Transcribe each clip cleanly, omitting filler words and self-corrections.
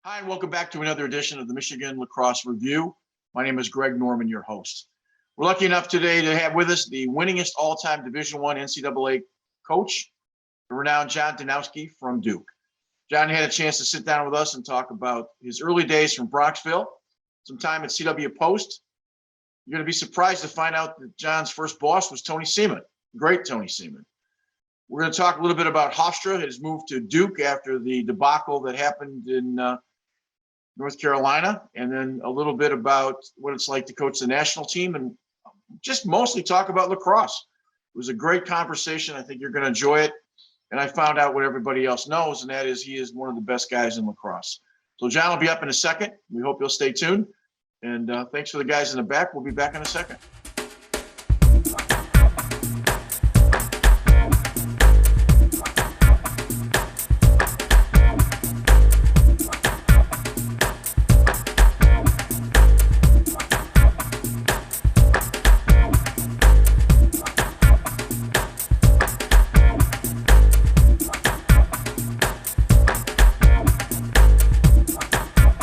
Hi, and welcome back to another edition of the Michigan Lacrosse Review. My name is Greg Norman, your host. We're lucky enough today to have with us the winningest all-time Division I NCAA coach, the renowned John Danowski from Duke. John had a chance to sit down with us and talk about his early days from Bronxville, some time at CW Post. You're going to be surprised to find out that John's first boss was Tony Seaman, great Tony Seaman. We're going to talk a little bit about Hofstra, his move to Duke after the debacle that happened in North Carolina, and then a little bit about what it's like to coach the national team, and just mostly talk about lacrosse. It was a great conversation. I think you're going to enjoy it. And I found out what everybody else knows, and that is he is one of the best guys in lacrosse. So John will be up in a second. We hope you'll stay tuned. And thanks for the guys in the back. We'll be back in a second.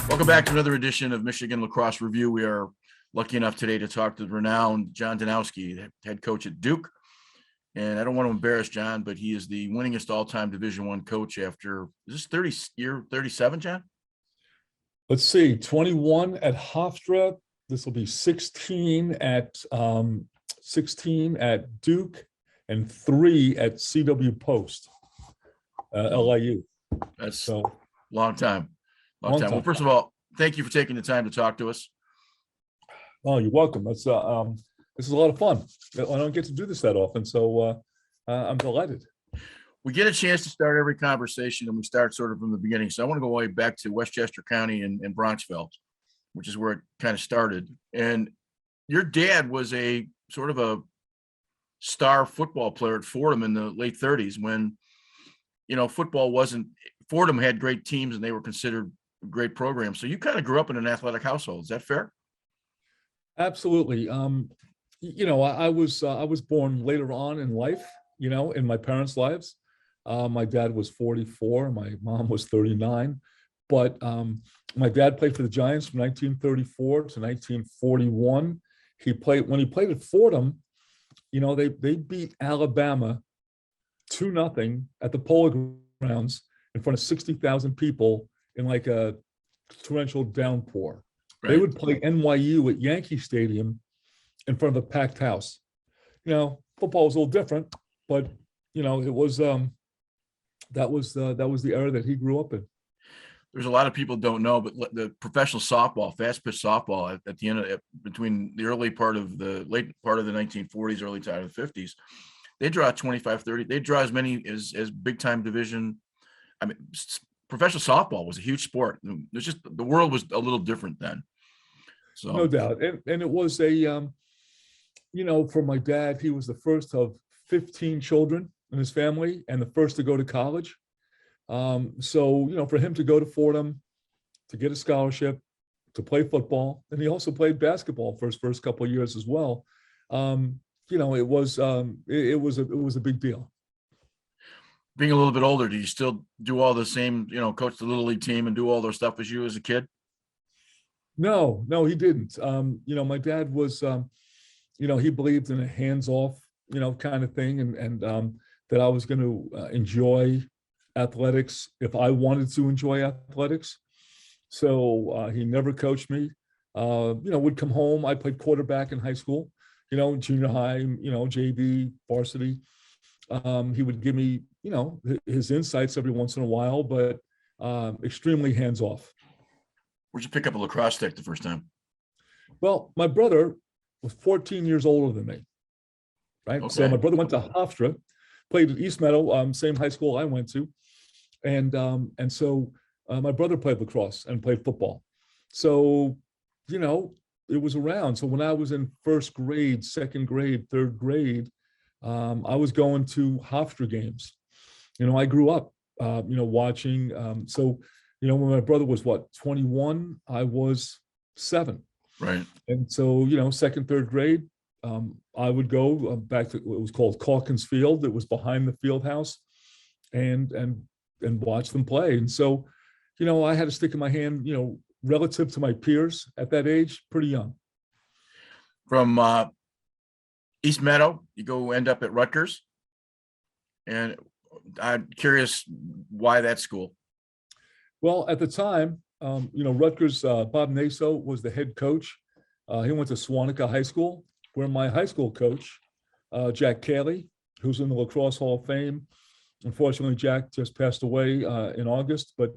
Welcome back to another edition of Michigan Lacrosse Review. We are lucky enough today to talk to the renowned John Danowski, head coach at Duke. And I don't want to embarrass John, but he is the winningest all-time Division I coach after, is this year 37, John? Let's see, 21 at Hofstra. This will be 16 at Duke and 3 at CW Post, LIU. That's so long time. Long time. Well, first of all, thank you for taking the time to talk to us. Oh, you're welcome. That's this is a lot of fun. I don't get to do this that often, so I'm delighted. We get a chance to start every conversation, and we start sort of from the beginning. So I want to go way back to Westchester County and Bronxville, which is where it kind of started. And your dad was a sort of a star football player at Fordham in the late 30s when, football wasn't – Fordham had great teams, and they were considered – great program. So you kind of grew up in an athletic household. Is that fair? Absolutely. I was born later on in life, in my parents' lives. My dad was 44, my mom was 39, but my dad played for the Giants from 1934 to 1941. When he played at Fordham, they beat Alabama 2-0 at the Polo Grounds in front of 60,000 people in like a torrential downpour. Right. They would play NYU at Yankee Stadium in front of a packed house. Football was a little different, but it was that was the era that he grew up in. There's a lot of people don't know, but the professional softball, fast pitch softball at the end between the late part of the 1940s, early part of the 50s, they draw 25, 30. They draw as many as big time division. I mean, professional softball was a huge sport. There's just the world was a little different then. So no doubt, and it was a for my dad, he was the first of 15 children in his family and the first to go to college. So for him to go to Fordham, to get a scholarship, to play football, and he also played basketball for his first couple of years as well. It was a big deal. Being a little bit older, do you still do all the same, coach the little league team and do all those stuff as you as a kid? No, he didn't. My dad was, he believed in a hands-off, kind of thing, and that I was going to enjoy athletics if I wanted to enjoy athletics. So he never coached me. Would come home. I played quarterback in high school, junior high, JV, varsity. He would give me, his insights every once in a while, but extremely hands-off. Where'd you pick up a lacrosse stick the first time? Well, my brother was 14 years older than me, right? Okay. So my brother went to Hofstra, played at East Meadow, same high school I went to. And so my brother played lacrosse and played football. So, it was around. So when I was in first grade, second grade, third grade, I was going to Hofstra games. I grew up, watching. When my brother was 21, I was 7. Right. And so, second, third grade, I would go back to what was called Calkins Field. It was behind the field house, and watch them play. And so, I had to stick in my hand, relative to my peers at that age, pretty young. From East Meadow, you go end up at Rutgers. And I'm curious why that school. Well, at the time, Rutgers, Bob Naso was the head coach. He went to Swanica High School, where my high school coach, Jack Cayley, who's in the Lacrosse Hall of Fame. Unfortunately, Jack just passed away in August, but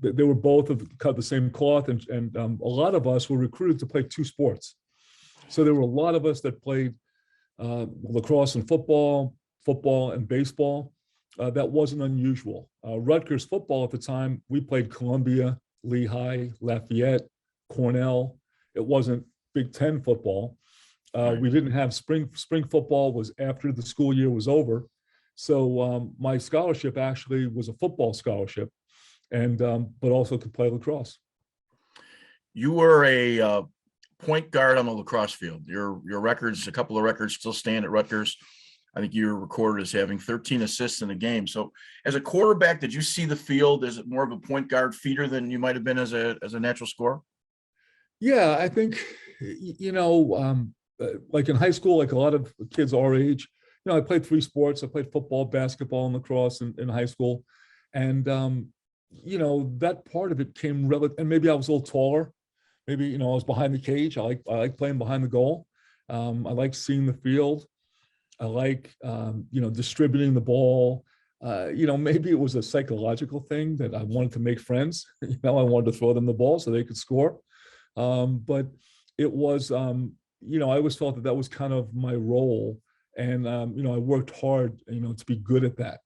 they were both of cut the same cloth, and a lot of us were recruited to play two sports. So there were a lot of us that played lacrosse and football and baseball. That wasn't unusual. Rutgers football at the time, we played Columbia, Lehigh, Lafayette, Cornell. It wasn't Big Ten football. We didn't have spring football was after the school year was over. So my scholarship actually was a football scholarship, and but also could play lacrosse. You were a point guard on the lacrosse field. Your records, a couple of records still stand at Rutgers. I think you're recorded as having 13 assists in a game. So as a quarterback, did you see the field as more of a point guard feeder than you might have been as a natural scorer? Yeah, I think, like in high school, like a lot of kids our age, I played three sports. I played football, basketball, and lacrosse in high school. And, that part of it came relative, and maybe I was a little taller. Maybe, I was behind the cage. I like playing behind the goal. I like seeing the field. I like, distributing the ball. Maybe it was a psychological thing that I wanted to make friends. I wanted to throw them the ball so they could score. But it was, I always felt that was kind of my role. And, I worked hard, to be good at that.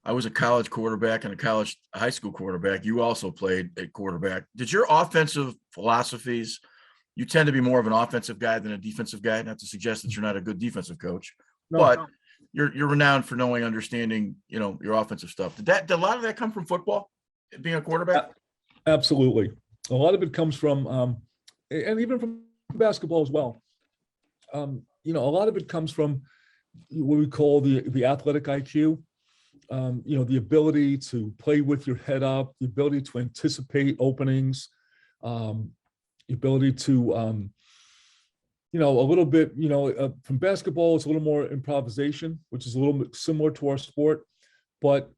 I was a college quarterback and a high school quarterback. You also played at quarterback. Did your offensive philosophies, you tend to be more of an offensive guy than a defensive guy? Not to suggest that you're not a good defensive coach, but you're renowned for understanding, your offensive stuff. Did a lot of that come from football, being a quarterback? Absolutely. A lot of it comes from, and even from basketball as well. A lot of it comes from what we call the athletic IQ. The ability to play with your head up, the ability to anticipate openings, the ability to, a little bit, from basketball, it's a little more improvisation, which is a little bit similar to our sport. But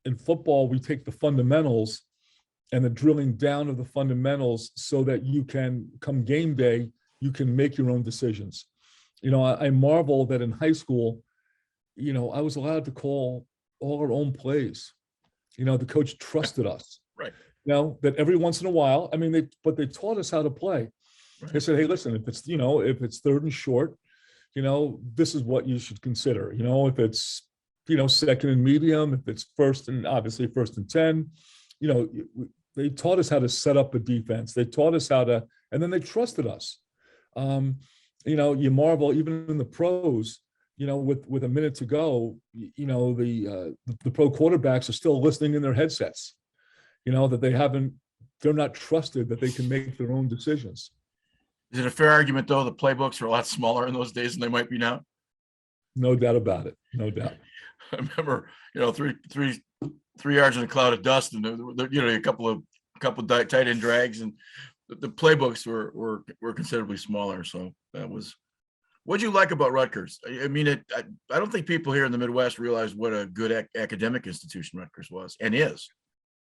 in football, we take the fundamentals and the drilling down of the fundamentals so that you can, come game day, you can make your own decisions. I marvel that in high school, I was allowed to call all our own plays. The coach trusted us. Right. That every once in a while, but they taught us how to play. Right. They said, hey, listen, if it's third and short, this is what you should consider. If it's, second and medium, if it's first and 10, they taught us how to set up a defense. They taught us how to, and then they trusted us. You marvel even in the pros, with a minute to go, the pro quarterbacks are still listening in their headsets, that they're not trusted that they can make their own decisions. Is it a fair argument, though, the playbooks were a lot smaller in those days than they might be now? No doubt about it. No doubt. I remember, 3 yards in a cloud of dust, and a couple of tight end drags, and the playbooks were considerably smaller. So that was. What'd you like about Rutgers? I don't think people here in the Midwest realize what a good academic institution Rutgers was and is.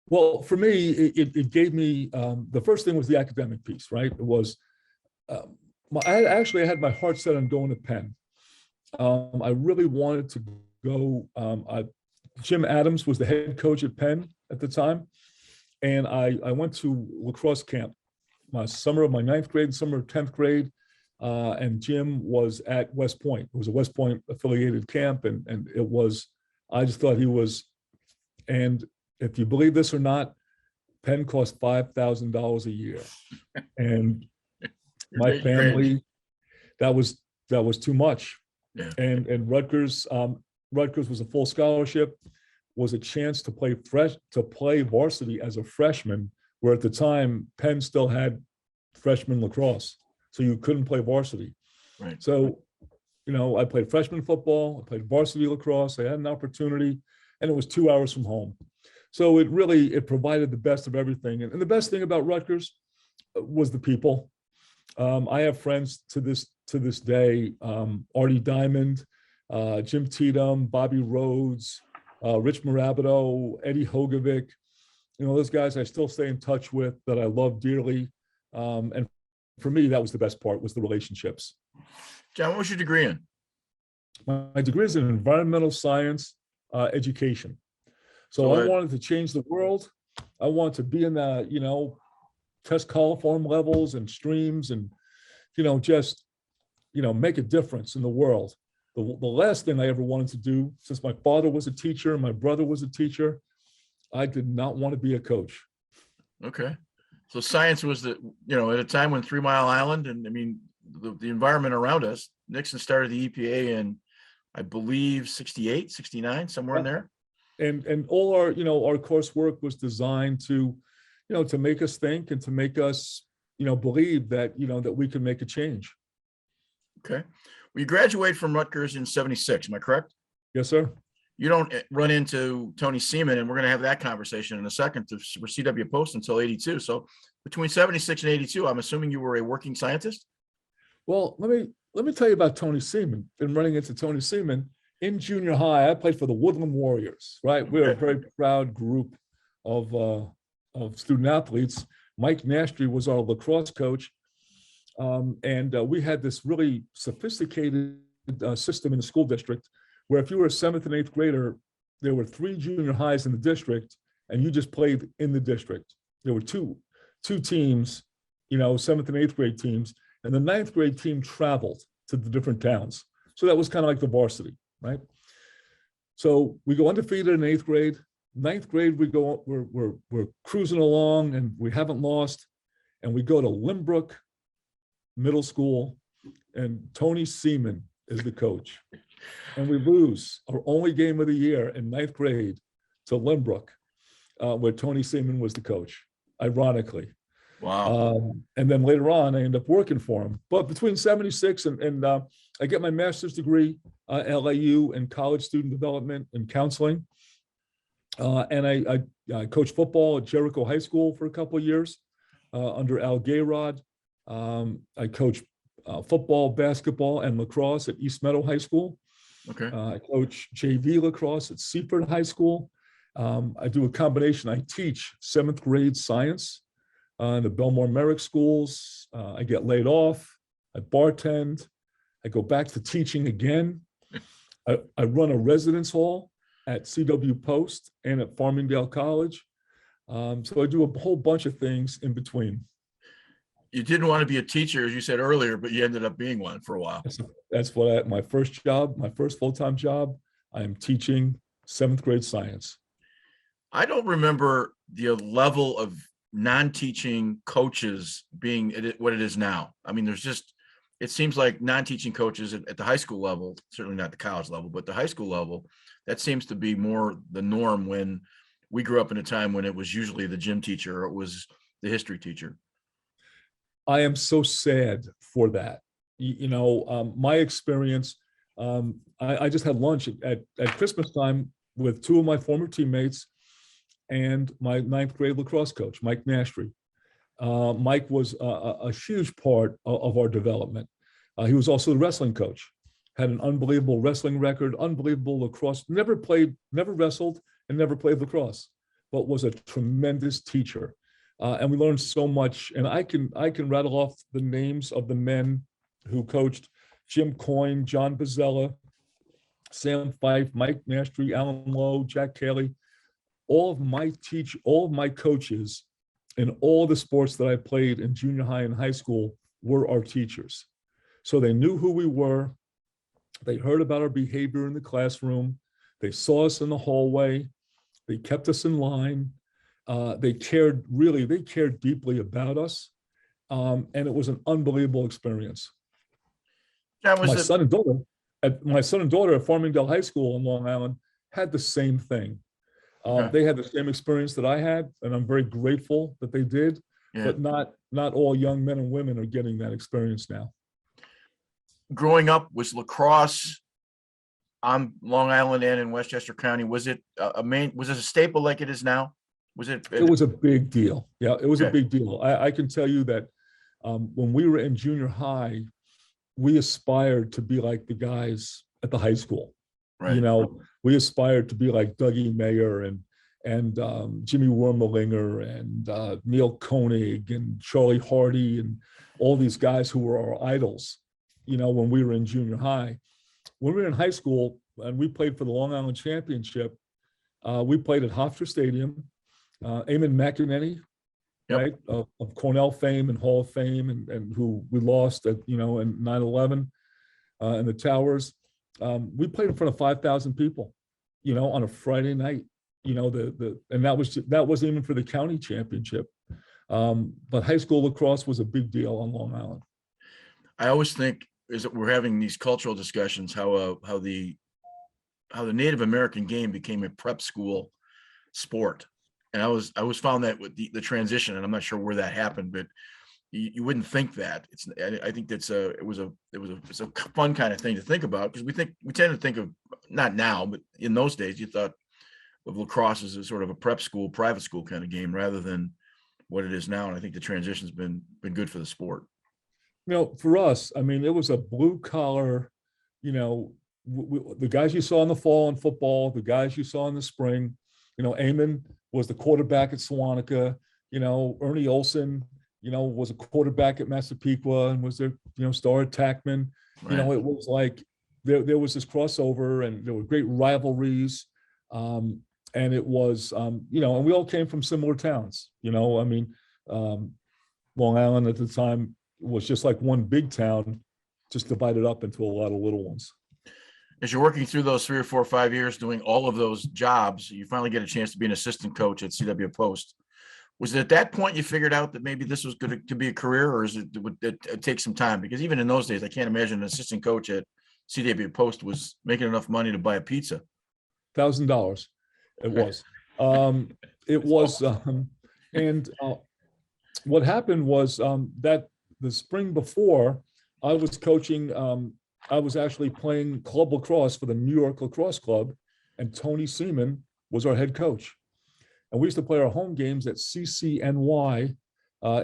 Well, for me, it gave me, the first thing was the academic piece, right? It was, I had my heart set on going to Penn. I really wanted to go. Jim Adams was the head coach at Penn at the time. And I went to lacrosse camp my summer of my 9th grade, summer of 10th grade. And Jim was at West Point. It was a West Point affiliated camp. And it was, I just thought he was, and if you believe this or not, Penn cost $5,000 a year. And my family, that was too much. Yeah. And Rutgers was a full scholarship, was a chance to play varsity as a freshman, where at the time Penn still had freshman lacrosse. So you couldn't play varsity. Right. So, I played freshman football, I played varsity lacrosse, I had an opportunity, and it was 2 hours from home. So it provided the best of everything. And the best thing about Rutgers was the people. I have friends to this day, Artie Diamond, Jim Tatum, Bobby Rhodes, Rich Marabito, Eddie Hogovic. Those guys I still stay in touch with, that I love dearly. And for me, that was the best part, was the relationships. John, what was your degree in? My degree is in environmental science education. So I wanted to change the world. I wanted to be in the, test coliform levels and streams and, just, make a difference in the world. The last thing I ever wanted to do, since my father was a teacher and my brother was a teacher, I did not want to be a coach. Okay. So science was at a time when 3 Mile Island, and I mean, the environment around us, Nixon started the EPA in, I believe, 68, 69, somewhere in there. And all our, our coursework was designed to, to make us think and to make us, believe that, that we can make a change. Okay. Well, you graduated from Rutgers in 76, am I correct? Yes, sir. You don't run into Tony Seaman, and we're going to have that conversation in a second, for CW Post until 82. So between 76 and 82, I'm assuming you were a working scientist? Well, let me tell you about Tony Seaman. Been running into Tony Seaman in junior high. I played for the Woodland Warriors, right? We're a very proud group of student athletes. Mike Nastry was our lacrosse coach. And we had this really sophisticated system in the school district, where if you were a 7th and 8th grader, there were 3 junior highs in the district, and you just played in the district. There were two teams, 7th and 8th grade teams, and the 9th grade team traveled to the different towns. So that was kind of like the varsity, right? So we go undefeated in 8th grade. 9th grade, we're cruising along, and we haven't lost, and we go to Limbrook Middle School, and Tony Seaman is the coach. And we lose our only game of the year in 9th grade to Limbrook, where Tony Seaman was the coach, ironically. Wow. And then later on, I end up working for him. But between 76 and I get my master's degree at LAU in college student development and counseling. And I coached football at Jericho High School for a couple of years under Al Gayrod. I coached football, basketball, and lacrosse at East Meadow High School. Okay. I coach JV lacrosse at Seaford High School. I do a combination. I teach 7th grade science in the Belmore Merrick schools. I get laid off. I bartend. I go back to teaching again. I run a residence hall at CW Post and at Farmingdale College. So I do a whole bunch of things in between. You didn't want to be a teacher, as you said earlier, but you ended up being one for a while. That's what my first job, my first full-time job, I am teaching 7th grade science. I don't remember the level of non-teaching coaches being what it is now. I mean, it seems like non-teaching coaches at the high school level, certainly not the college level, but the high school level, that seems to be more the norm. When we grew up in a time when it was usually the gym teacher, or it was the history teacher. I am so sad for that. My experience, I just had lunch at Christmas time with 2 of my former teammates and my 9th grade lacrosse coach, Mike Nastry. Mike was a huge part of our development. He was also the wrestling coach, had an unbelievable wrestling record, unbelievable lacrosse, never wrestled and never played lacrosse, but was a tremendous teacher. And we learned so much. And I can rattle off the names of the men who coached: Jim Coyne, John Bozzella, Sam Fife, Mike Nastry, Alan Lowe, Jack Cayley. All of my coaches in all the sports that I played in junior high and high school were our teachers. So they knew who we were. They heard about our behavior in the classroom. They saw us in the hallway. They kept us in line. They cared deeply about us. And it was an unbelievable experience. My son and daughter at Farmingdale High School in Long Island had the same thing. They had the same experience that I had, and I'm very grateful that they did. Yeah. But not all young men and women are getting that experience now. Growing up, was lacrosse on Long Island and in Westchester County? Was it was it a staple like it is now? Was it? It was a big deal. Yeah, it was a Okay. big deal. I can tell you that when we were in junior high, we aspired to be like the guys at the high school. Right. We aspired to be like Dougie Mayer and Jimmy Wormelinger and Neil Koenig and Charlie Hardy and all these guys who were our idols, when we were in junior high. When we were in high school and we played for the Long Island Championship, we played at Hofstra Stadium. Eamon McEnany, Yep. right, of Cornell fame and Hall of Fame, and who we lost at, in 9/11 in the Towers. We played in front of 5,000 people, on a Friday night. And that wasn't even for the county championship. But high school lacrosse was a big deal on Long Island. I always think is that we're having these cultural discussions, how the Native American game became a prep school sport. And I was found that with the transition, and I'm not sure where that happened, but you wouldn't think that. I think it's a fun kind of thing to think about, because we tend to think of, not now, but in those days, you thought of lacrosse as a sort of a prep school, private school kind of game rather than what it is now. And I think the transition's been good for the sport. For us, I mean, it was a blue collar, the guys you saw in the fall in football, the guys you saw in the spring, Eamon was the quarterback at Sewanaka, Ernie Olson, was a quarterback at Massapequa and was their, star Attackmen. Right. It was like there was this crossover and there were great rivalries. And it was, and we all came from similar towns, Long Island at the time was just like one big town, just divided up into a lot of little ones. As you're working through those 3 or 4 or 5 years doing all of those jobs, you finally get a chance to be an assistant coach at CW Post. Was it at that point you figured out that maybe this was good to be a career, or would it take some time? Because even in those days, I can't imagine an assistant coach at CW Post was making enough money to buy a pizza. $1,000. It was. It was. And what happened was that the spring before, I was coaching. I was actually playing club lacrosse for the New York Lacrosse Club, and Tony Seaman was our head coach. And we used to play our home games at CCNY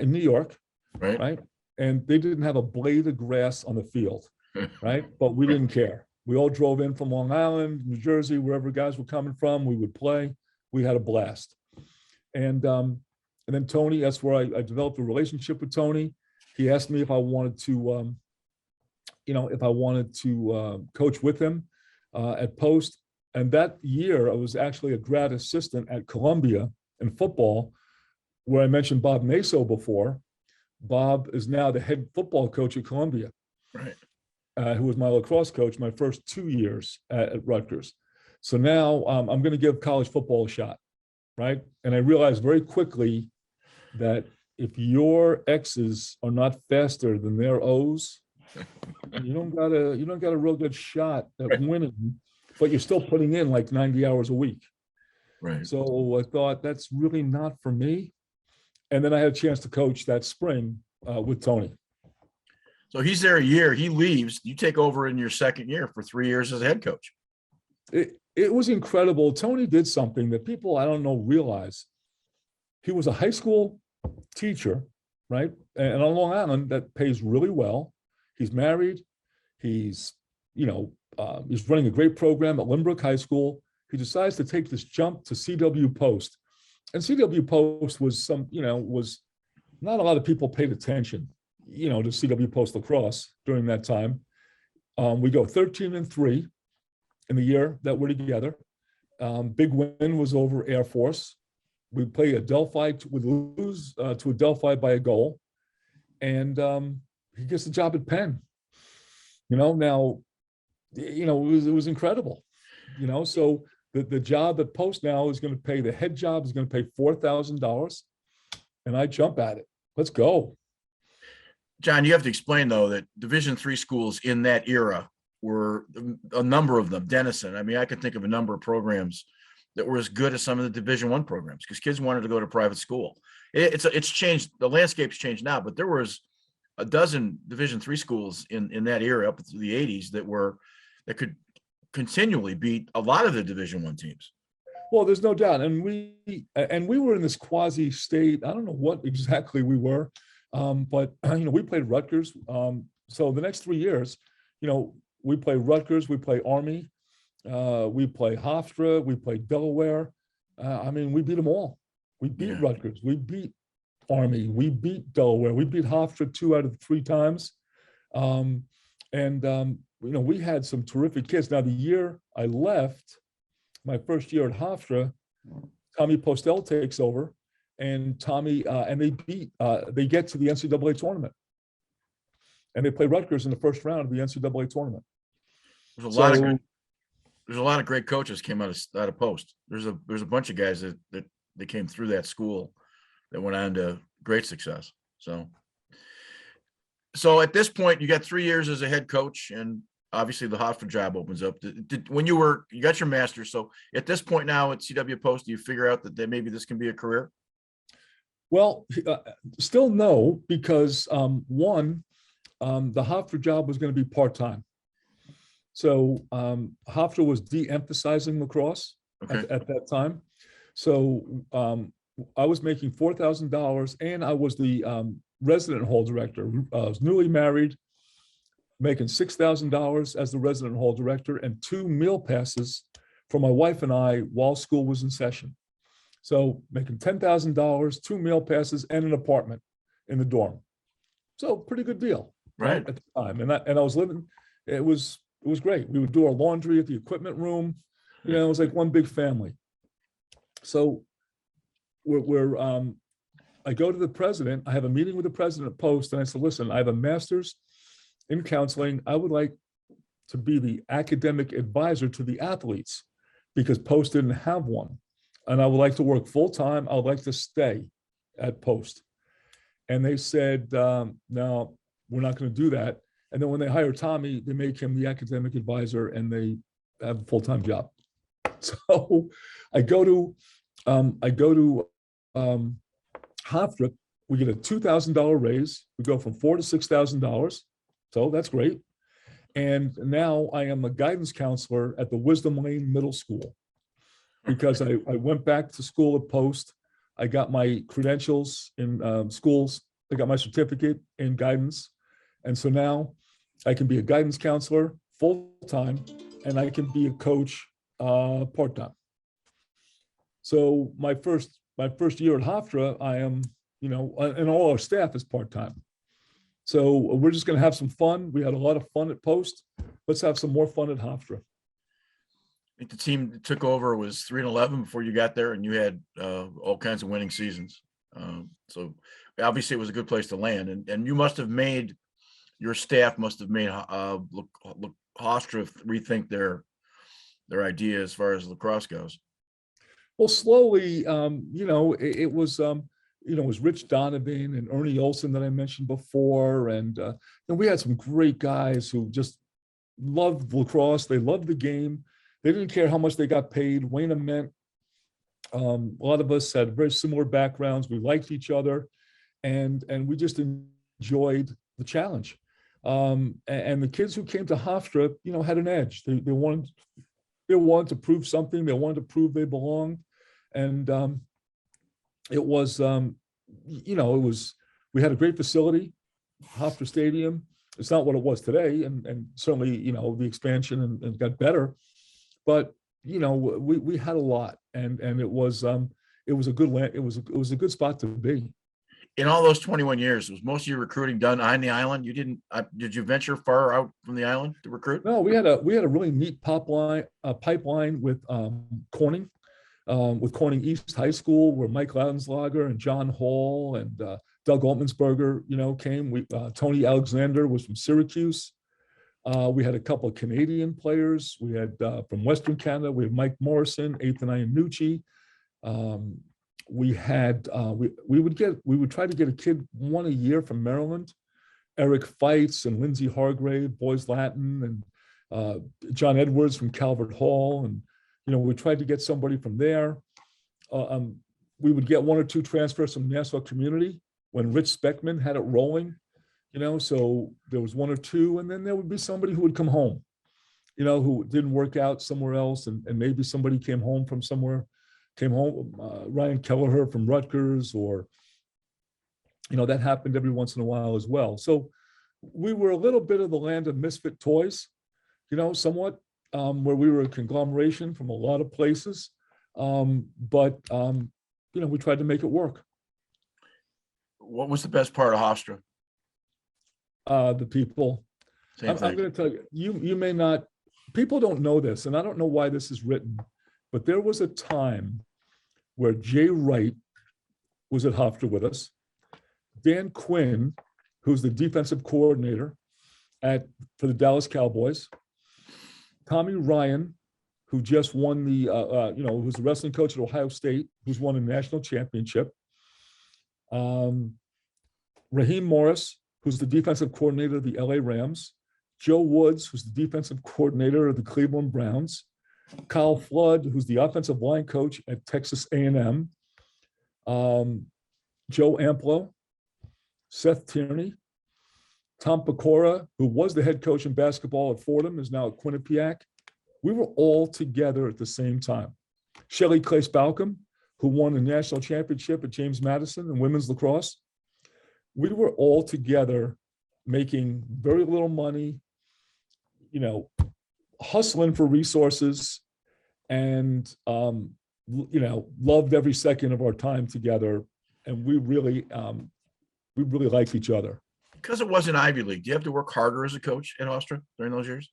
in New York, right? And they didn't have a blade of grass on the field, right? But we didn't care. We all drove in from Long Island, New Jersey, wherever guys were coming from. We would play. We had a blast. And then Tony, that's where I developed a relationship with Tony. He asked me if I wanted to, coach with him at Post. And that year, I was actually a grad assistant at Columbia in football, where I mentioned Bob Naso before. Bob is now the head football coach at Columbia, Right. Who was my lacrosse coach my first 2 years at Rutgers. So now I'm going to give college football a shot, right? And I realized very quickly that if your X's are not faster than their O's, you don't got a real good shot at winning, but you're still putting in like 90 hours a week. Right. So I thought that's really not for me. And then I had a chance to coach that spring with Tony. So he's there a year, he leaves, you take over in your second year for 3 years as a head coach. It was incredible. Tony did something that people, I don't know, realize. He was a high school teacher, right? And on Long Island, that pays really well. He's married. He's running a great program at Lynbrook High School. He decides to take this jump to CW Post. And CW Post was was not a lot of people paid attention, to CW Post lacrosse during that time. We go 13-3 in the year that we're together. Big win was over Air Force. We play Adelphi, we lose to Adelphi by a goal. And he gets the job at Penn. Now, it was incredible. So the job at Post now is going to pay, the head job is going to pay $4,000. And I jump at it. Let's go. John, you have to explain, though, that Division III schools in that era were a number of them. Denison. I mean, I can think of a number of programs that were as good as some of the Division I programs because kids wanted to go to private school. It's changed. The landscape's changed now, but there was a dozen Division III schools in that era up through the 80s that could continually beat a lot of the Division I teams. Well, there's no doubt, and we were in this quasi state. I don't know what exactly we were, but we played Rutgers. So the next 3 years, we play Rutgers, we play Army, we play Hofstra, we play Delaware. We beat them all. We beat Rutgers, we beat Army, we beat Delaware, we beat Hofstra 2 out of 3 times, we had some terrific kids. Now, the year I left, my first year at Hofstra, Tommy Postel takes over, and Tommy and they get to the NCAA tournament, and they play Rutgers in the first round of the NCAA tournament. There's a lot of great coaches came out of Post. There's a bunch of guys that came through that school that went on to great success. So at this point, you got 3 years as a head coach, and obviously the Hofstra job opens up. When you got your master's, so at this point now at CW Post, do you figure out that maybe this can be a career? Well, still no, because the Hofstra job was going to be part-time. So Hofstra was de-emphasizing lacrosse at that time. So I was making $4,000, and I was the resident hall director. I was newly married, making $6,000 as the resident hall director, and 2 meal passes for my wife and I while school was in session. So making $10,000, 2 meal passes, and an apartment in the dorm. So pretty good deal, right, at the time. And I was living. It was great. We would do our laundry at the equipment room. It was like one big family. So I go to the president. I have a meeting with the president of Post, and I said, listen, I have a master's in counseling. I would like to be the academic advisor to the athletes because Post didn't have one. And I would like to work full-time. I would like to stay at Post. And they said, no, we're not going to do that. And then when they hired Tommy, they make him the academic advisor, and they have a full-time job. So I go to Hofstra. We get a $2,000 raise. We go from $4,000 to $6,000. So that's great. And now I am a guidance counselor at the Wisdom Lane Middle School because I went back to school at Post. I got my credentials in schools. I got my certificate in guidance. And so now I can be a guidance counselor full-time, and I can be a coach part-time. So my first year at Hofstra, I am, and all our staff is part-time. So we're just going to have some fun. We had a lot of fun at Post. Let's have some more fun at Hofstra. I think the team that took over was 3-11 before you got there, and you had all kinds of winning seasons. So obviously it was a good place to land, and you must have made, your staff must have made Hofstra rethink their idea as far as lacrosse goes. Well, slowly, it was Rich Donovan and Ernie Olson that I mentioned before. And we had some great guys who just loved lacrosse. They loved the game. They didn't care how much they got paid. Wayne Ament, a lot of us had very similar backgrounds. We liked each other, and we just enjoyed the challenge. And the kids who came to Hofstra, had an edge. They wanted to prove something. They wanted to prove they belonged. And it was, we had a great facility, Hofstra Stadium. It's not what it was today. And certainly, the expansion and got better, but, we had a lot, and it was a good land. It was a good spot to be. In all those 21 years, was most of your recruiting done on the island? You didn't, did you venture far out from the island to recruit? No, we had a really neat pipeline with Corning East High School, where Mike Laudenslager and John Hall and Doug Altmansberger, came. Tony Alexander was from Syracuse. We had a couple of Canadian players. We had from Western Canada, we had Mike Morrison, Ethan Iannucci. We had we would try to get a kid one a year from Maryland, Eric Feitz and Lindsay Hargrave, Boys Latin, and John Edwards from Calvert Hall, and we tried to get somebody from there. We would get 1 or 2 transfers from Nassau Community when Rich Speckman had it rolling, so there was 1 or 2, and then there would be somebody who would come home. who didn't work out somewhere else, and maybe somebody came home from somewhere, Ryan Kelleher from Rutgers, or, that happened every once in a while as well. So we were a little bit of the land of misfit toys, somewhat, where we were a conglomeration from a lot of places. But we tried to make it work. What was the best part of Hofstra? The people. I'm Same going thing. to tell you, you may not, people don't know this, and I don't know why this is written, but there was a time where Jay Wright was at Hofstra with us. Dan Quinn, who's the defensive coordinator for the Dallas Cowboys. Tommy Ryan, who just won who's the wrestling coach at Ohio State, who's won a national championship. Raheem Morris, who's the defensive coordinator of the LA Rams. Joe Woods, who's the defensive coordinator of the Cleveland Browns. Kyle Flood, who's the offensive line coach at Texas A&M. Joe Amplo, Seth Tierney, Tom Pecora, who was the head coach in basketball at Fordham, is now at Quinnipiac. We were all together at the same time. Shelley Clace-Balcom, who won a national championship at James Madison in women's lacrosse. We were all together making very little money, hustling for resources, and, loved every second of our time together. And we really liked each other. Because it wasn't Ivy League, do you have to work harder as a coach in Austria during those years?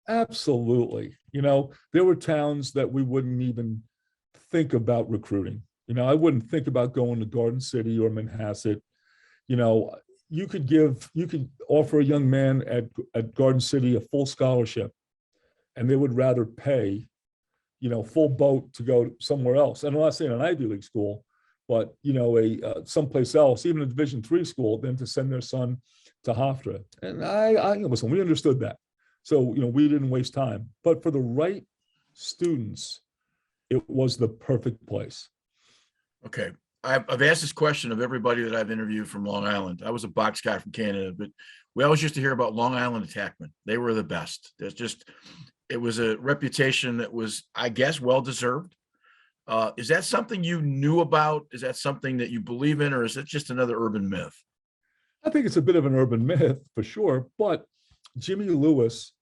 Absolutely. There were towns that we wouldn't even think about recruiting. I wouldn't think about going to Garden City or Manhasset. You could offer a young man at Garden City a full scholarship, and they would rather pay, full boat to go somewhere else. And I'm not saying an Ivy League school, but someplace else, even a Division III school, than to send their son to Hofstra. And I listen, we understood that. So, we didn't waste time. But for the right students, it was the perfect place. Okay. I've asked this question of everybody that I've interviewed from Long Island. I was a box guy from Canada, but we always used to hear about Long Island Attackmen. They were the best. It was a reputation that was, I guess, well-deserved. Is that something you knew about? Is that something that you believe in, or is it just another urban myth? I think it's a bit of an urban myth for sure, but Jimmy Lewis,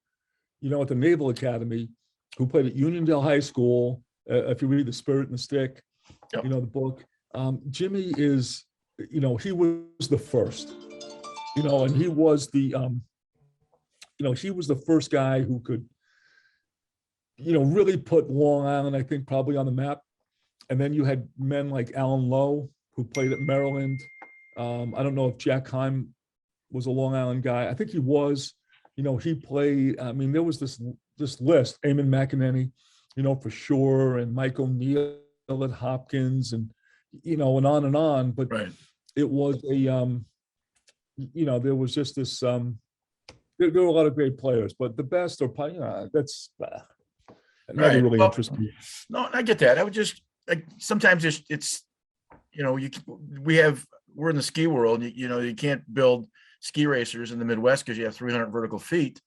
at the Naval Academy, who played at Uniondale High School, if you read The Spirit and the Stick, Yep. the book, Jimmy is, he was the first, and he was the first guy who could, really put Long Island, I think, probably on the map. And then you had men like Alan Lowe, who played at Maryland. I don't know if Jack Heim was a Long Island guy. I think he was. He played. There was this list: Eamon McEnany, for sure, and Mike O'Neill at Hopkins, and and on. But Right. it was there was just this. There were a lot of great players, but the best are probably that's never really interests me. No, I get that. I would just sometimes it's we're in the ski world. You can't build ski racers in the Midwest because you have 300 vertical feet.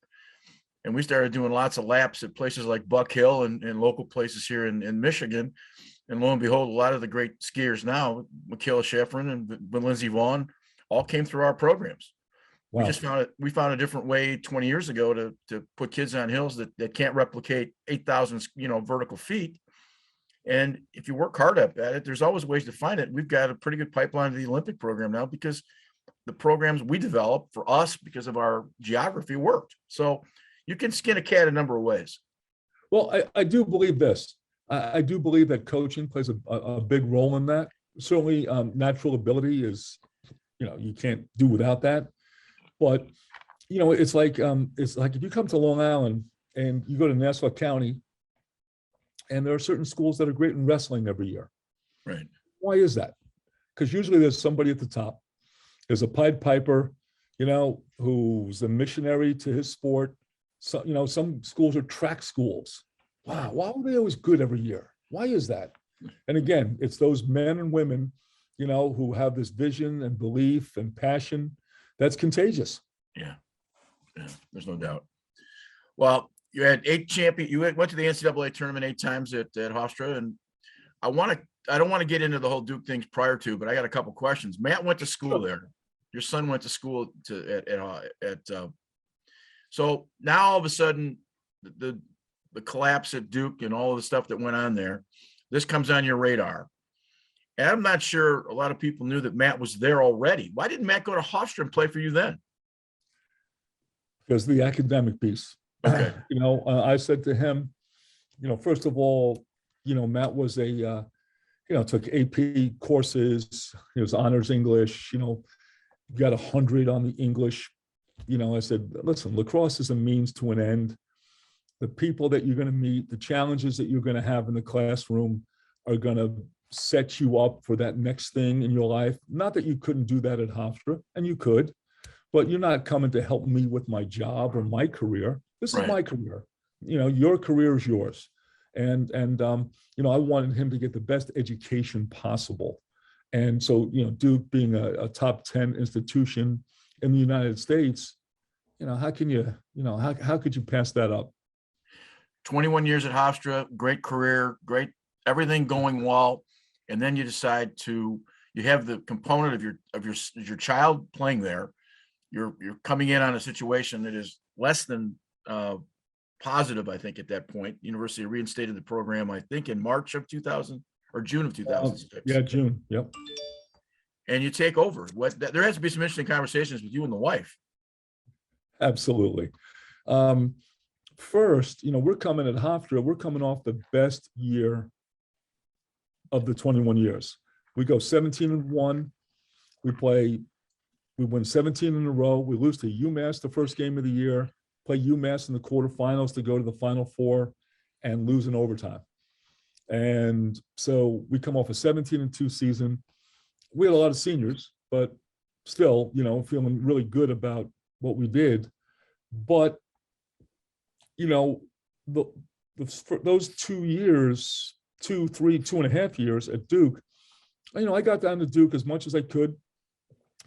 And we started doing lots of laps at places like Buck Hill and local places here in Michigan. And lo and behold, a lot of the great skiers now, Michaela Schifrin and Lindsey Vaughn, all came through our programs. Wow. We found a different way 20 years ago to put kids on hills that can't replicate 8,000 vertical feet. And if you work hard at it, there's always ways to find it. We've got a pretty good pipeline to the Olympic program now because the programs we developed for us because of our geography worked. So you can skin a cat a number of ways. Well, I do believe this. I do believe that coaching plays a big role in that. Certainly, natural ability is, you can't do without that. But, it's like if you come to Long Island and you go to Nassau County, and there are certain schools that are great in wrestling every year. Right. Why is that? Because usually there's somebody at the top. There's a Pied Piper, who's a missionary to his sport. So, some schools are track schools. Wow, why are they always good every year? Why is that? And again, it's those men and women, who have this vision and belief and passion that's contagious. Yeah, there's no doubt. Well, you had 8 champion. You went to the NCAA tournament 8 times at Hofstra, and I don't want to get into the whole Duke things prior to, but I got a couple questions. Matt went to school there. Your son went to school so now all of a sudden the collapse at Duke and all of the stuff that went on there, this comes on your radar. And I'm not sure a lot of people knew that Matt was there already. Why didn't Matt go to Hofstra and play for you then? Because the academic piece. Okay. I said to him, first of all, Matt was took AP courses. He was honors English, got 100 on the English. I said, listen, lacrosse is a means to an end. The people that you're going to meet, the challenges that you're going to have in the classroom are going to set you up for that next thing in your life. Not that you couldn't do that at Hofstra, and you could, but you're not coming to help me with my job or my career. This is my career. Your career is yours. And I wanted him to get the best education possible. And so, Duke being a top 10 institution in the United States, how can you, how could you pass that up? 21 years at Hofstra, great career, great, everything going well. And then you decide you have the component of your child playing there. You're coming in on a situation that is less than positive, I think, at that point. University reinstated the program, I think, in March of 2000 or June of 2006. Yeah, June. Yep. And you take over. There has to be some interesting conversations with you and the wife. Absolutely. First, we're coming at Hofstra. We're coming off the best year of the 21 years. We go 17-1. We win 17 in a row. We lose to UMass the first game of the year, play UMass in the quarterfinals to go to the Final Four and lose in overtime. And so we come off a 17-2 season. We had a lot of seniors, but still, feeling really good about what we did. But, those 2 years, 2.5 years at Duke, I got down to Duke as much as I could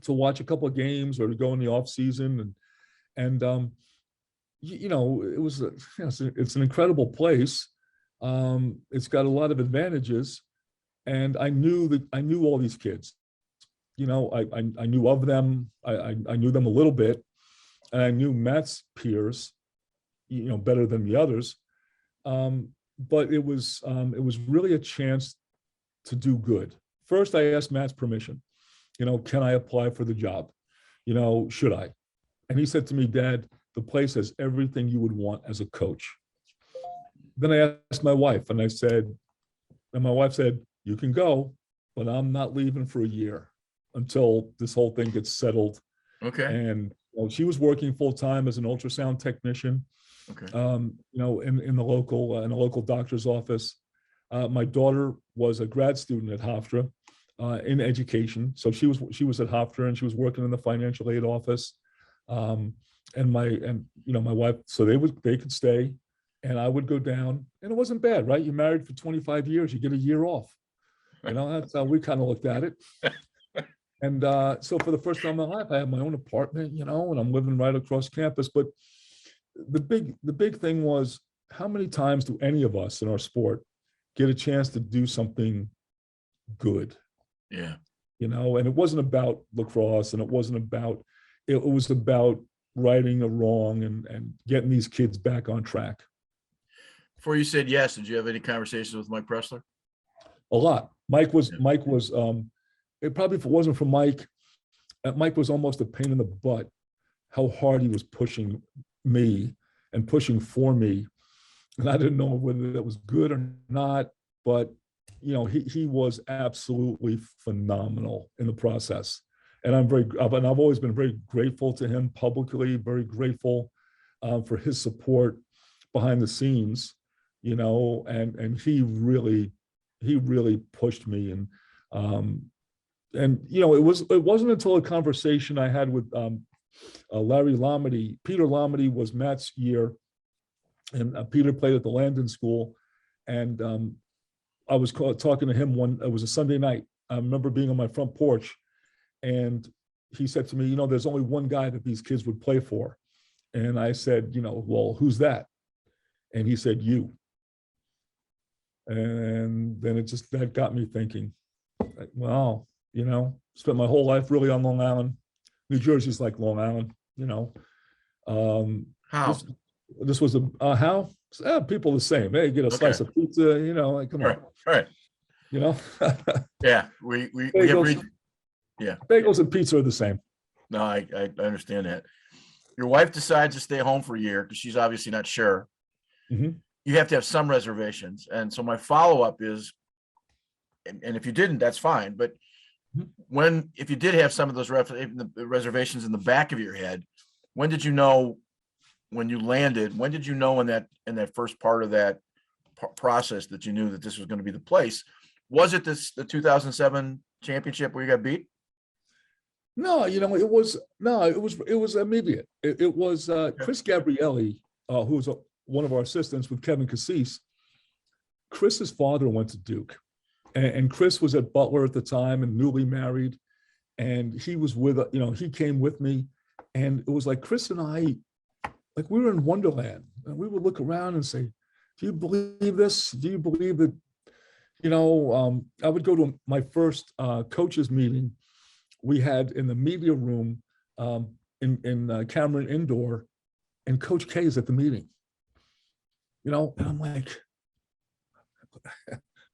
to watch a couple of games or to go in the off season. And it was, it's an incredible place. It's got a lot of advantages. And I knew all these kids. I knew of them. I knew them a little bit, and I knew Matt's peers, better than the others. But it was really a chance to do good. First, I asked Matt's permission. Can I apply for the job? Should I? And he said to me, Dad, the place has everything you would want as a coach. Then I asked my wife, and my wife said, you can go, but I'm not leaving for a year until this whole thing gets settled. Okay. And she was working full time as an ultrasound technician. Okay. In a local doctor's office. My daughter was a grad student at Hofstra in education, so she was at Hofstra and she was working in the financial aid office. And my wife, so they could stay, and I would go down, and it wasn't bad, right? You're married for 25 years, you get a year off. That's how we kind of looked at it. And so for the first time in my life, I had my own apartment, and I'm living right across campus. But the big thing was, how many times do any of us in our sport get a chance to do something good? Yeah. And it wasn't about lacrosse, and it was about righting a wrong and getting these kids back on track. Before you said yes, did you have any conversations with Mike Pressler? A lot. Mike was it probably, if it wasn't for Mike was almost a pain in the butt, how hard he was pushing me and pushing for me. And I didn't know whether that was good or not, but he was absolutely phenomenal in the process. And I've always been very grateful to him publicly, very grateful for his support behind the scenes, and he really pushed me. And it wasn't until a conversation I had with Larry Lomedy. Peter Lomedy was Matt's year, and Peter played at the Landon School, and I was talking to him it was a Sunday night. I remember being on my front porch, and he said to me, there's only one guy that these kids would play for. And I said, well, who's that? And he said, you. And then that got me thinking, like, wow, spent my whole life really on Long Island. New Jersey's like Long Island, How? This was how? People the same. Hey, get a slice of pizza, like, come on. Right. Yeah, we bagels, have yeah. Bagels and pizza are the same. No, I understand that. Your wife decides to stay home for a year because she's obviously not sure. Mm-hmm. You have to have some reservations. And so my follow-up is, and if you didn't, that's fine. But if you did have some of those reservations in the back of your head, when did you know when you landed? When did you know in that first part of that process that you knew that this was going to be the place? Was it the 2007 championship where you got beat? No, it was immediate. It was Chris Gabrielli, who was one of our assistants with Kevin Cassis. Chris's father went to Duke, and Chris was at Butler at the time and newly married, and he was he came with me, and it was like Chris and I, like we were in Wonderland, and we would look around and say, "Do you believe this? Do you believe that?" I would go to my first coaches meeting we had in the media room in Cameron Indoor, and Coach K is at the meeting. And I'm like,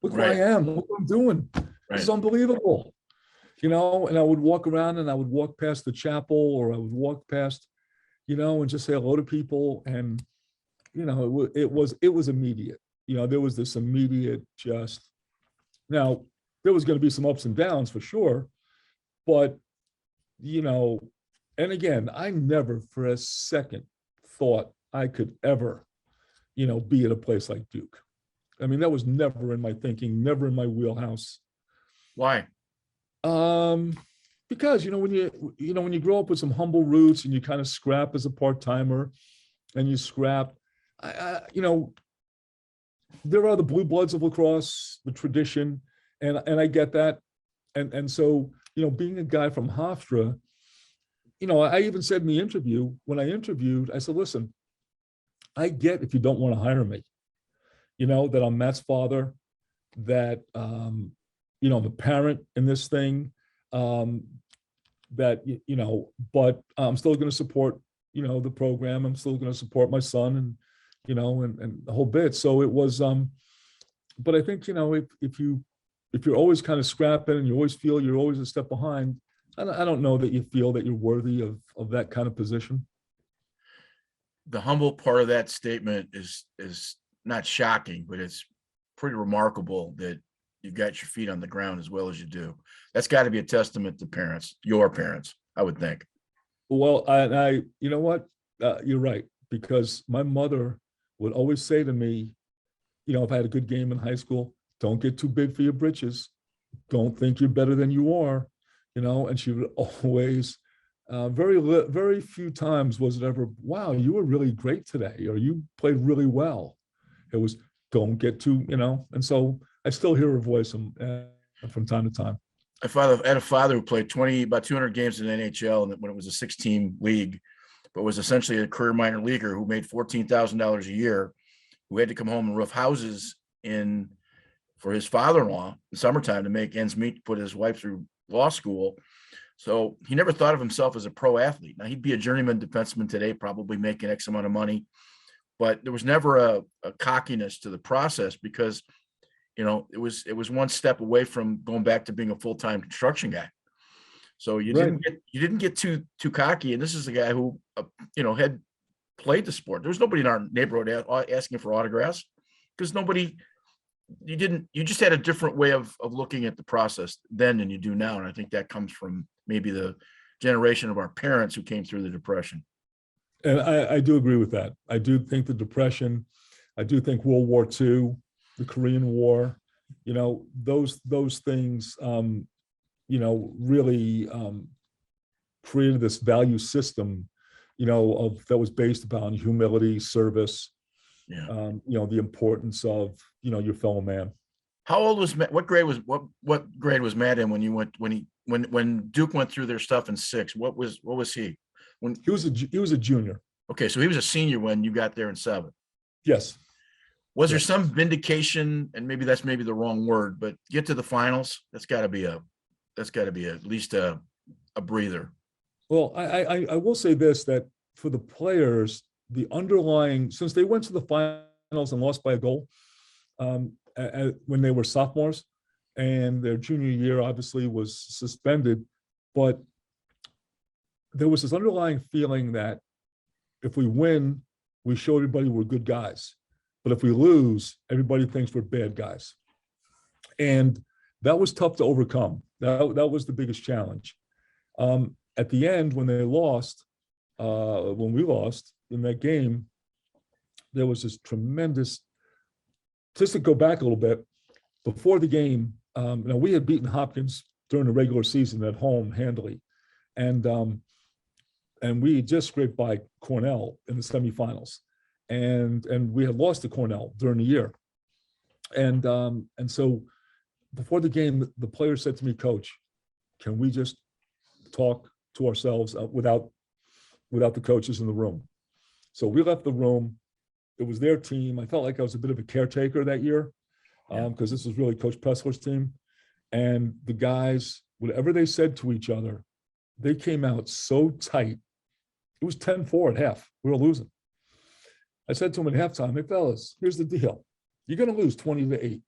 look where I am, look what I'm doing. This is unbelievable. And I would walk around and I would walk past the chapel, or I would walk past, and just say hello to people. And, it was immediate. There was this immediate now there was going to be some ups and downs for sure. But, and again, I never for a second thought I could ever, be at a place like Duke. I mean, that was never in my thinking, never in my wheelhouse. Why? Because, when you grow up with some humble roots and you kind of scrap as a part-timer and you scrap, there are the blue bloods of lacrosse, the tradition, and I get that. And so, being a guy from Hofstra, I even said in the interview, when I interviewed, I said, listen, I get if you don't want to hire me, that I'm Matt's father, that, I'm a parent in this thing, that, but I'm still going to support, the program. I'm still going to support my son and, and the whole bit. So it was, but I think, if you're always kind of scrapping and you always feel you're always a step behind, I don't know that you feel that you're worthy of that kind of position. The humble part of that statement is not shocking, but it's pretty remarkable that you've got your feet on the ground as well as you do. That's got to be a testament to parents, your parents, I would think. Well, I you know what? You're right, because my mother would always say to me, if I had a good game in high school, don't get too big for your britches. Don't think you're better than you are, and she would always, very few times was it ever, wow, you were really great today, or you played really well. It was, don't get too, and so I still hear her voice from time to time. I had a father who played about 200 games in the NHL, and when it was a 6-team league, but was essentially a career minor leaguer who made $14,000 a year, who had to come home and roof houses for his father-in-law in the summertime to make ends meet, to put his wife through law school. So he never thought of himself as a pro athlete. Now, he'd be a journeyman defenseman today, probably making X amount of money, but there was never a cockiness to the process, because, it was one step away from going back to being a full-time construction guy. So you didn't get too cocky. And this is a guy who, had played the sport. There was nobody in our neighborhood asking for autographs, because you just had a different way of looking at the process then than you do now. And I think that comes from maybe the generation of our parents who came through the Depression. And I do agree with that. I do think the Depression, I do think World War II, the Korean War, those things, really created this value system, that was based upon humility, service, the importance of, your fellow man. How old was Matt? What grade was Matt in when Duke went through their stuff in 6? What was he? He was a junior. Okay, so he was a senior when you got there in 7. Yes. Was there Yeah. some vindication, and maybe that's maybe the wrong word, but get to the finals? That's got to be at least a breather. Well, I will say this, that for the players, the underlying, since they went to the finals and lost by a goal when they were sophomores, and their junior year obviously was suspended, but there was this underlying feeling that if we win, we show everybody we're good guys. But if we lose, everybody thinks we're bad guys. And that was tough to overcome. That was the biggest challenge. At the end, when they lost, when we lost in that game, there was this tremendous, just to go back a little bit, before the game, we had beaten Hopkins during the regular season at home handily. And we had just scraped by Cornell in the semifinals. And we had lost to Cornell during the year. And so before the game, the player said to me, "Coach, can we just talk to ourselves without the coaches in the room?" So we left the room. It was their team. I felt like I was a bit of a caretaker that year because this was really Coach Pressler's team. And the guys, whatever they said to each other, they came out so tight. It was 10-4 at half. We were losing. I said to them at halftime, "Hey, fellas, here's the deal. You're going to lose 20-8.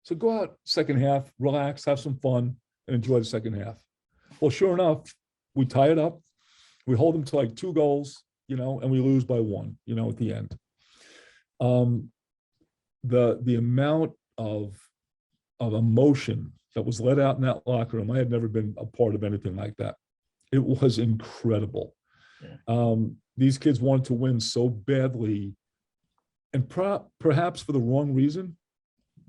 So go out second half, relax, have some fun, and enjoy the second half." Well, sure enough, we tie it up. We hold them to like 2 goals, and we lose by 1, at the end. The amount of emotion that was let out in that locker room, I had never been a part of anything like that. It was incredible. Yeah. These kids wanted to win so badly, and perhaps for the wrong reason.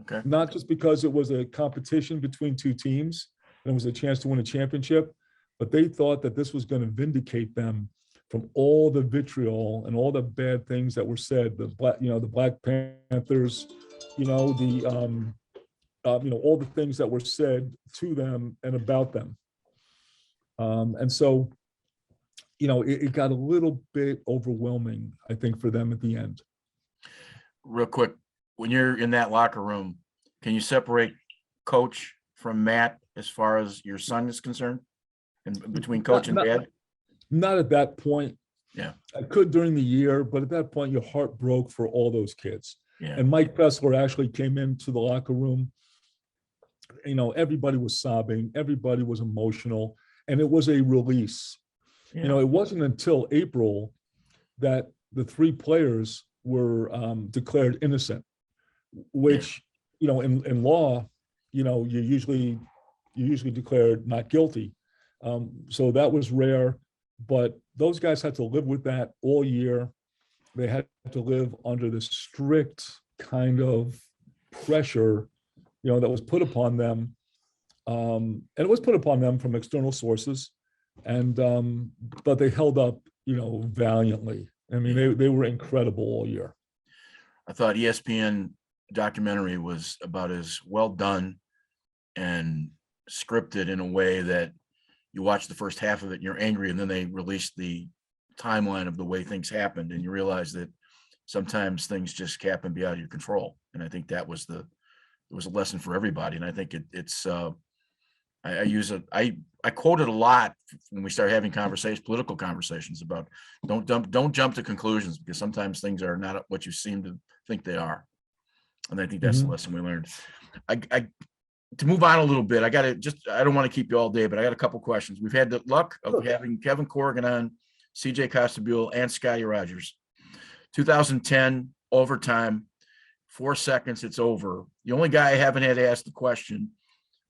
Okay. Not just because it was a competition between 2 teams and it was a chance to win a championship, but they thought that this was going to vindicate them from all the vitriol and all the bad things that were said. The Black Panthers, all the things that were said to them and about them. And so, it got a little bit overwhelming, I think, for them at the end. Real quick, when you're in that locker room, can you separate Coach from Matt as far as your son is concerned, and between Coach and Dad? Not at that point. Yeah, I could during the year, but at that point, your heart broke for all those kids. Yeah. And Mike Pressler actually came into the locker room. Everybody was sobbing, everybody was emotional, and it was a release. Yeah. It wasn't until April that the 3 players were declared innocent, which, in law, you usually declared not guilty. So that was rare, but those guys had to live with that all year. They had to live under this strict kind of pressure, that was put upon them. And it was put upon them from external sources. And but they held up, valiantly. I mean, they were incredible all year. I thought ESPN documentary was about as well done and scripted in a way that you watch the first half of it and you're angry, and then they released the timeline of the way things happened, and you realize that sometimes things just happen beyond your control. And I think that was it was a lesson for everybody. And I think it's I quote it a lot when we start having political conversations about don't jump to conclusions, because sometimes things are not what you seem to think they are. And I think that's the lesson we learned. To move on a little bit, I don't want to keep you all day, but I got a couple questions. We've had the luck of having Kevin Corgan on, CJ Costabile, and Scotty Rogers. 2010 overtime, 4 seconds, it's over. The only guy I haven't had to ask the question,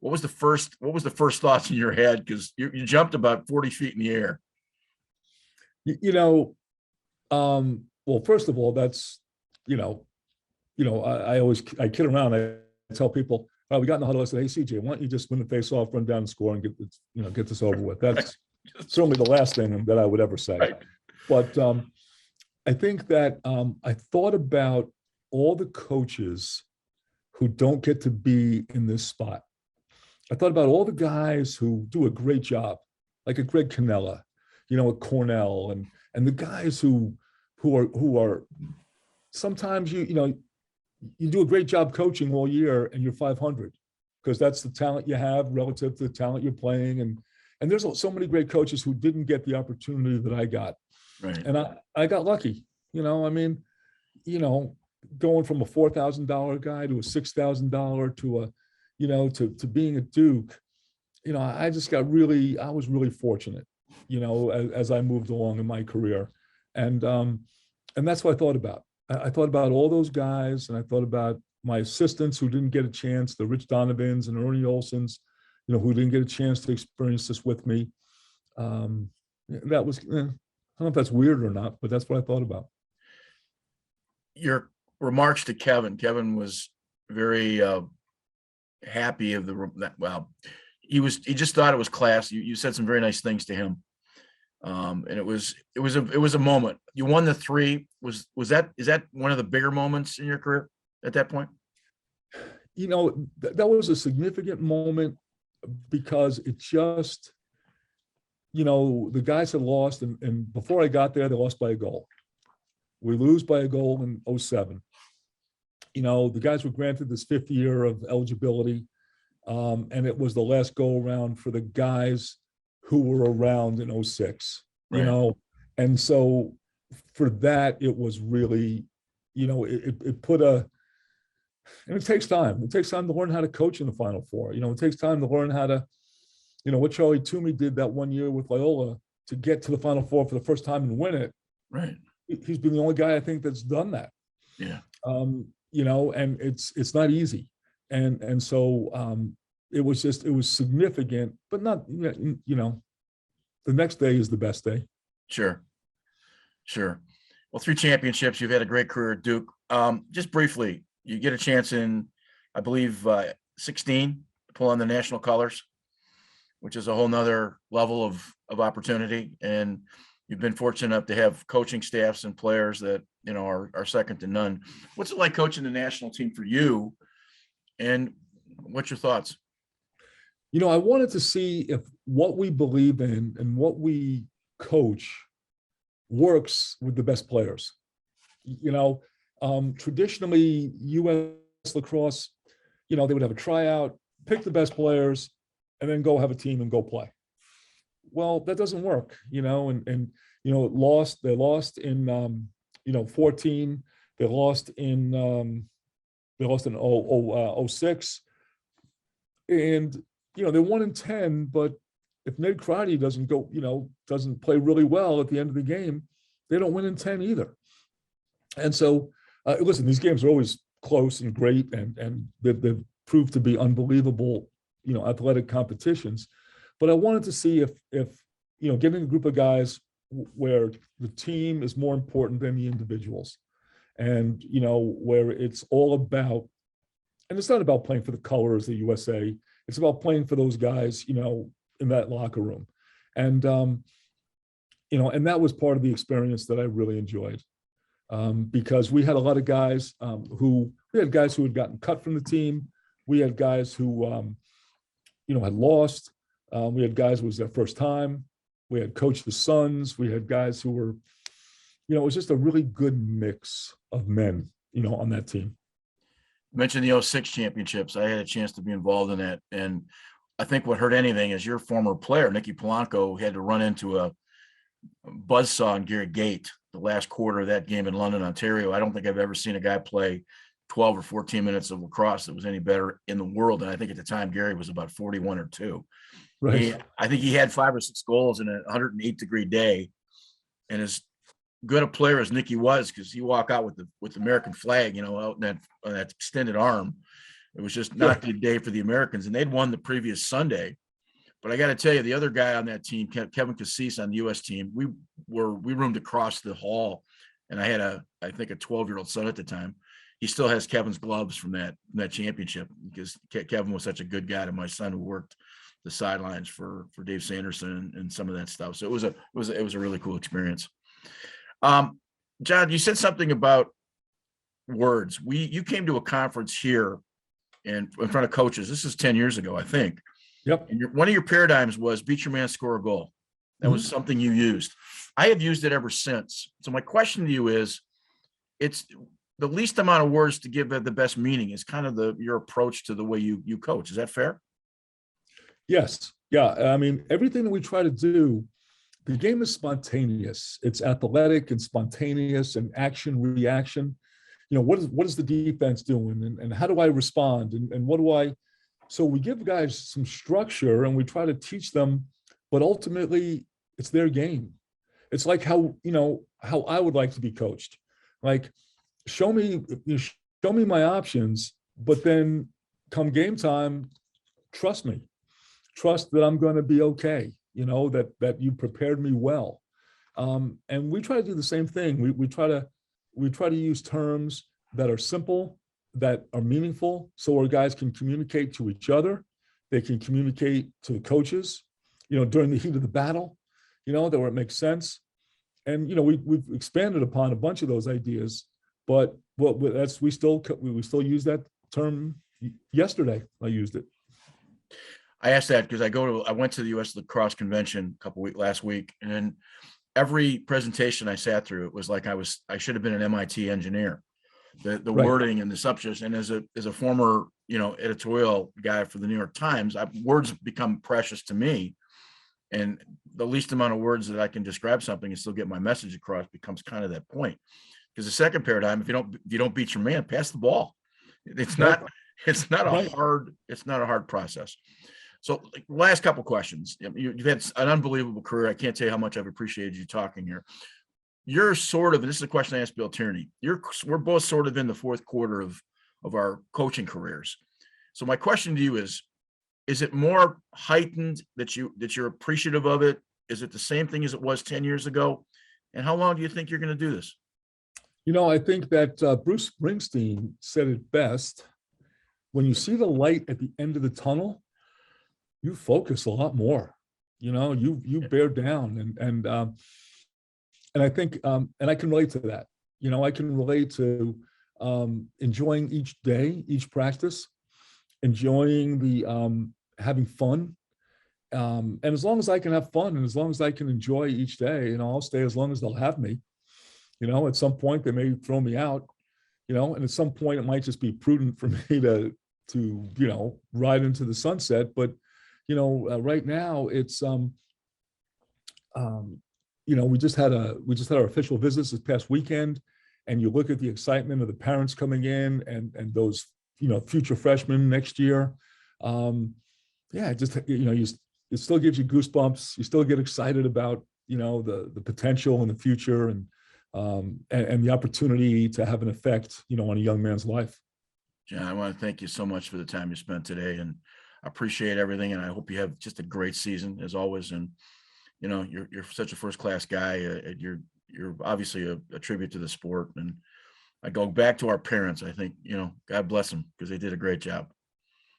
what was the first thoughts in your head? Because you jumped about 40 feet in the air. Well, first of all, that's, I kid around. I tell people, "Oh, we got in the huddle." I said, "Hey, CJ, why don't you just win the face-off, run down and score, and get this over with?" That's certainly the last thing that I would ever say. Right. But I think that I thought about all the coaches who don't get to be in this spot. I thought about all the guys who do a great job, like a Greg Cannella, at Cornell, and the guys who are sometimes you do a great job coaching all year and you're 500 because that's the talent you have relative to the talent you're playing. And there's so many great coaches who didn't get the opportunity that I got. Right. And I got lucky, I mean, going from a $4,000 guy to a $6,000 to to being a Duke, I was really fortunate, as I moved along in my career. And that's what I thought about. I thought about all those guys, and I thought about my assistants who didn't get a chance, the Rich Donovans and Ernie Olsons, who didn't get a chance to experience this with me. That was, I don't know if that's weird or not, but that's what I thought about. Your remarks to Kevin. Kevin was very happy of he just thought it was class. You said some very nice things to him. And it was a moment. You won the 3. Is that one of the bigger moments in your career at that point? That was a significant moment because it just, the guys had lost, and before I got there, they lost by a goal. We lose by a goal in 2007. The guys were granted this 5th year of eligibility, and it was the last go around for the guys who were around in 2006, Right. And so for that, it was really, it put and it takes time. It takes time to learn how to coach in the Final Four. It takes time to learn how to, what Charlie Toomey did that one year with Loyola to get to the Final Four for the first time and win it. Right. He's been the only guy I think that's done that. Yeah. And it's not easy. And so it was significant, but not, the next day is the best day. Sure. Well, 3 championships. You've had a great career at Duke. Just briefly, you get a chance in, I believe, 16 to pull on the national colors, which is a whole nother level of opportunity. And you've been fortunate enough to have coaching staffs and players that, are second to none. What's it like coaching the national team for you? And what's your thoughts? I wanted to see if what we believe in and what we coach works with the best players. Traditionally, U.S. lacrosse, they would have a tryout, pick the best players, and then go have a team and go play. Well, that doesn't work, and they lost in 14, they lost in 06, and they won in 10, but if Ned Crotty doesn't play really well at the end of the game, they don't win in 10 either. And so, listen, these games are always close and great, and they've proved to be unbelievable, athletic competitions. But I wanted to see if getting a group of guys where the team is more important than the individuals, and where it's all about, and it's not about playing for the colors of the USA. It's about playing for those guys, in that locker room. And, and that was part of the experience that I really enjoyed, because we had a lot of guys we had guys who had gotten cut from the team. We had guys who, had lost. We had guys who was their first time. We had coached the Suns. We had guys who were, it was just a really good mix of men, on that team. You mentioned the 06 championships. I had a chance to be involved in that. And I think what hurt anything is your former player, Nicky Polanco, had to run into a buzzsaw in Gary Gate the last quarter of that game in London, Ontario. I don't think I've ever seen a guy play 12 or 14 minutes of lacrosse that was any better in the world. And I think at the time, Gary was about 41 or 2. Right. I think he had 5 or 6 goals in a 108-degree day. And as good a player as Nicky was, because he walked out with the American flag, out in that extended arm. It was just not a good day for the Americans. And they'd won the previous Sunday. But I got to tell you, the other guy on that team, Kevin Cassis on the U.S. team, we roomed across the hall, and I had I think a 12-year-old son at the time. He still has Kevin's gloves from that championship, because Kevin was such a good guy to my son, who worked the sidelines for Dave Sanderson and some of that stuff. So it was a really cool experience. John, you said something about words. You came to a conference here in front of coaches. This is 10 years ago, I think. Yep. And one of your paradigms was beat your man, score a goal. That was something you used. I have used it ever since. So my question to you is, the least amount of words to give it the best meaning is kind of your approach to the way you coach. Is that fair? Yes. Yeah. I mean, everything that we try to do, the game is spontaneous. It's athletic and spontaneous and action reaction. What is the defense doing, and how do I respond, and what do I? So we give guys some structure and we try to teach them, but ultimately it's their game. It's like how I would like to be coached. Like, show me my options, but then come game time, trust me. Trust that I'm going to be okay, that you prepared me well. And we try to do the same thing. We try to use terms that are simple, that are meaningful, so our guys can communicate to each other. They can communicate to the coaches, during the heat of the battle, that where it makes sense. And, we've expanded upon a bunch of those ideas, but we still use that term. Yesterday, I used it. I asked that because I went to the U.S. Lacrosse Convention last week, and then every presentation I sat through, it was like I should have been an MIT engineer. The Right. wording and the subjects, and as a former editorial guy for the New York Times, words become precious to me, and the least amount of words that I can describe something and still get my message across becomes kind of that point. Because the second paradigm, if you don't beat your man, pass the ball. It's not Right. a hard process. So, last couple questions. You've had an unbelievable career. I can't tell you how much I've appreciated you talking here. You're and this is a question I asked Bill Tierney. We're both sort of in the fourth quarter of our coaching careers. So my question to you is it more heightened that you're appreciative of it? Is it the same thing as it was 10 years ago? And how long do you think you're going to do this? I think that Bruce Springsteen said it best. When you see the light at the end of the tunnel, you focus a lot more. You bear down, and I think and I can relate to that. I can relate to enjoying each day, each practice, enjoying the having fun. And as long as I can have fun, and as long as I can enjoy each day, I'll stay as long as they'll have me. At some point they may throw me out, and at some point it might just be prudent for me to ride into the sunset. But right now it's we just had our official visits this past weekend, and you look at the excitement of the parents coming in and those future freshmen next year. It still gives you goosebumps. You still get excited about the potential in the future, and the opportunity to have an effect on a young man's life. John, I want to thank you so much for the time you spent today, and I appreciate everything. And I hope you have just a great season as always. And you're such a first-class guy. You're obviously a tribute to the sport. And I go back to our parents. I think God bless them, because they did a great job.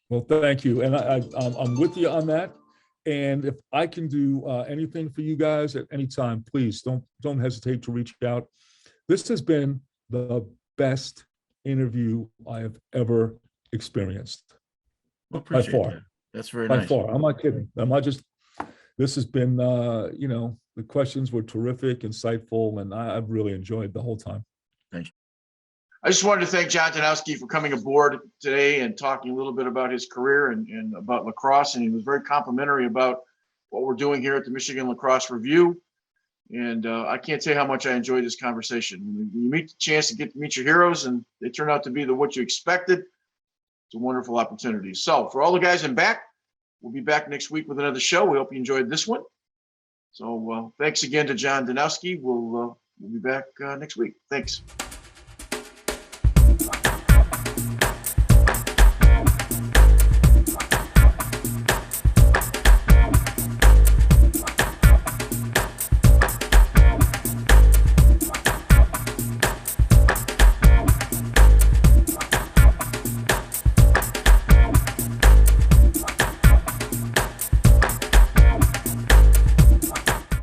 Well, thank you, and I'm with you on that. And if I can do anything for you guys at any time, please don't hesitate to reach out. This has been the best interview I have ever experienced. Well, appreciate by far. that. That's very By nice. far. I'm not kidding. This has been, the questions were terrific, insightful, and I've really enjoyed the whole time. Thanks. I just wanted to thank John Danowski for coming aboard today and talking a little bit about his career and about lacrosse. And he was very complimentary about what we're doing here at the Michigan Lacrosse Review. And I can't tell you how much I enjoyed this conversation. When you meet the chance to get to meet your heroes and they turn out to be what you expected, it's a wonderful opportunity. So for all the guys in back, we'll be back next week with another show. We hope you enjoyed this one. So thanks again to John Danowski. We'll be back next week. Thanks.